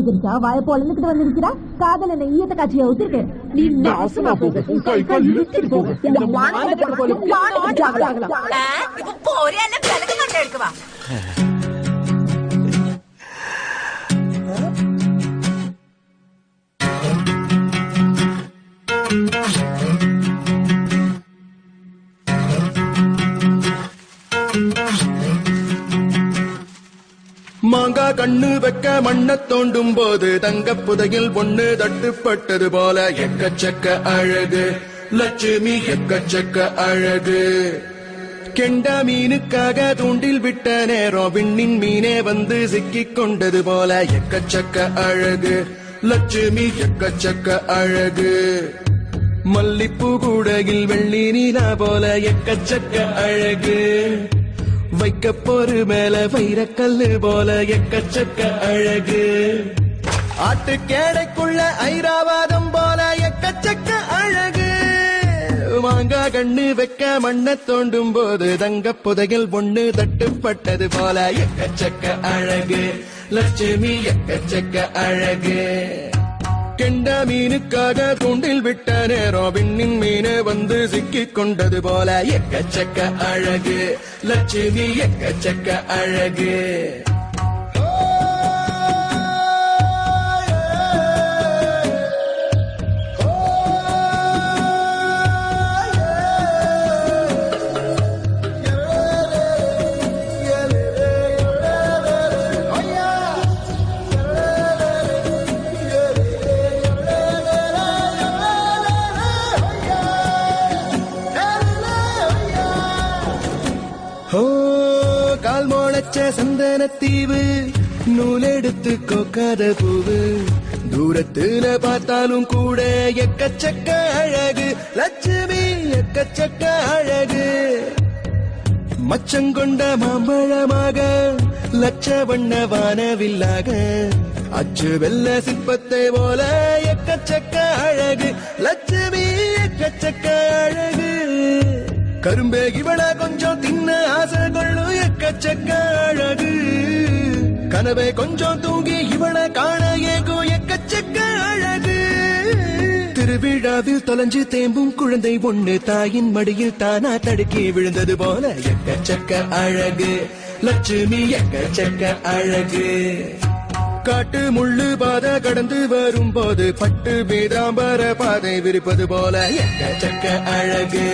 வந்துருச்சா? வாய பொழந்துக்கிட்டு வந்திருக்கிறா. காதல் என்ன ஈயத்த காட்சியா ஊத்திருக்கு. நீ நாசமா போக கை கால் இழுத்துட்டு போக. இந்த மானத்தை போல இப்ப போறியா இல்ல விலகு கட்ட எடுக்கவா? மாங்கா கண்ணு வைக்க மண்ண தோண்டும் போது தங்க புதையில் ஒண்ணு தட்டுப்பட்டது போல எக்கச்சக்க அழகு லட்சுமி எக்கச்சக்க அழகு. கெண்டா மீனுக்காக தூண்டில் விட்ட நேரம் விண்ணின் மீனே வந்து சிக்கிக் கொண்டது போல எக்கச்சக்க அழகு லட்சுமி எக்கச்சக்க அழகு. மல்லிப்பூ கூடையில் வெள்ளி நீலா போல எக்கச்சக்க அழகு. வைக்க போரு மேல வைரக்கல்லு போல எக்கச்சக்க அழகு. ஆட்டு கேடைக்குள்ள ஐராவாதம் போல எக்கச்சக்க அழகு. மாங்கா கண்ணு வைக்க மண்ண தோண்டும் போது தங்க புதையில் ஒண்ணு தட்டுப்பட்டது போல எக்கச்சக்க அழகு லட்சுமி எக்கச்சக்க அழகு. கெண்டா மீனுக்காக தூண்டில் விட்ட நேரம் விண்ணின் மீனே வந்து சிக்கிக் கொண்டது போல எக்கச்சக்க அழகு லட்சுமி எக்கச்சக்க அழகு. கால் மோளச்ச சந்தனத்தீவு நூலெடுத்து கோக்காத பூவு தூரத்துல பார்த்தாலும் கூட எக்கச்சக்க அழகு லட்சுமி எக்கச்சக்க அழகு. மச்சங்கொண்ட மாம்பழமாக லட்ச வண்ண வானவில்லாக அச்சு வெள்ள சிற்பத்தை போல எக்கச்சக்க அழகு லட்சுமி எக்கச்சக்க அழகு. கரும்பே இவள கொஞ்சம் தின்ன ஆசை கொள்ளும் எக்கச்சக்க அழகு. கனவே கொஞ்சம் தூங்கி இவள காண ஏகும் எக்கச்சக்க அழகு. திருவிழாவில் தொலைஞ்சு தேம்பும் குழந்தை ஒண்ணு தாயின் மடியில் தானா தடுக்கி விழுந்தது போல எக்கச்சக்க அழகு லட்சுமி எக்கச்சக்க அழகு. காட்டு முள்ளு பாதை கடந்து வரும் போது பட்டு பீதாம்பர பாதை விரிப்பது போல எக்கச்சக்க அழகு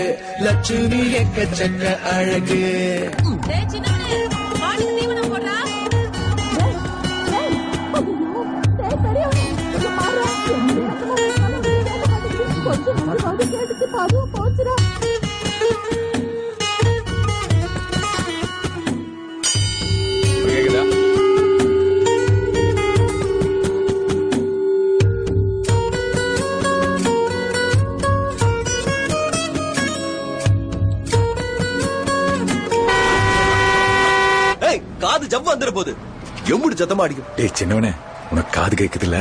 லட்சுமி எக்கச்சக்க அழகு. காது ஜவ்வ வந்துற போது எம்புடு சத்தமா அடிக்கும். டேய் சின்னவனே, உனக்கு காது கேக்குதுல்ல?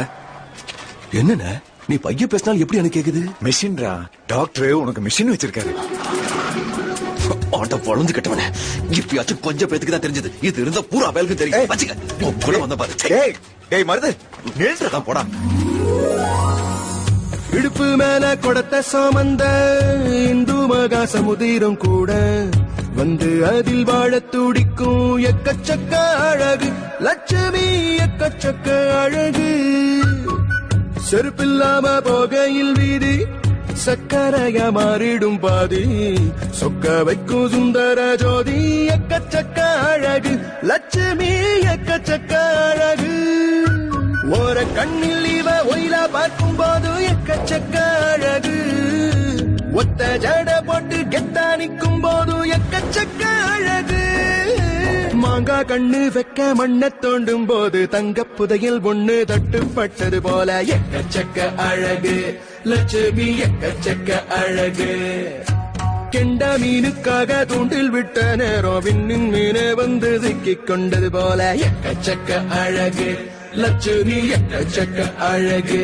என்னண்ணே நீ பைய பேசினாலும் எப்படி எனக்கு கேக்குது? மிஷின்ரா, டாக்டர் உனக்கு மிஷின் வச்சிருக்காரு. ஆட்ட பொழந்து கட்டவனே, இப்பயாச்சும் கொஞ்சம் பேத்துக்கு தான் தெரிஞ்சது. இது இருந்தா பூரா வேலுக்கு தெரியும். வச்சுக்க கூட வந்த பாரு. டேய் மருது நில்றதான் போடா. இடுப்பு மேல கொடத்த சமந்த இந்து மகா சமுதிரம் கூட வந்து அதில் வாழ துடிக்கும் எக்கச்சக்க அழகு லட்சுமி எக்கச்சக்க அழகு. செருப்பில்லாம போகையில் வீதி சக்கரையா மாறிடும் பாதி சொக்க வைக்கும் சுந்தர ஜோதி எக்கச்சக்க அழகு லட்சுமி எக்கச்சக்க அழகு. ஓர கண்ணில் இவ ஒயிலா பார்க்கும் போது எக்கச்சக்க அழகு. ஒத்த ஜட போட்டு கெத்தா நிற்கும் போது எக்கச்சக்க அழகு. மாங்கா கண்ணு வைக்க மண்ண தோண்டும் போது தங்க புதையில் ஒண்ணு தட்டுப்பட்டது போல எக்கச்சக்க அழகு லட்சுமி எக்கச்சக்க அழகு. கெண்டா மீனுக்காக தூண்டில் விட்ட நேரம் விண்ணின் மீனே வந்து சிக்கிக் கொண்டது போல எக்கச்சக்க அழகு லட்சுமி எக்கச்சக்க அழகு.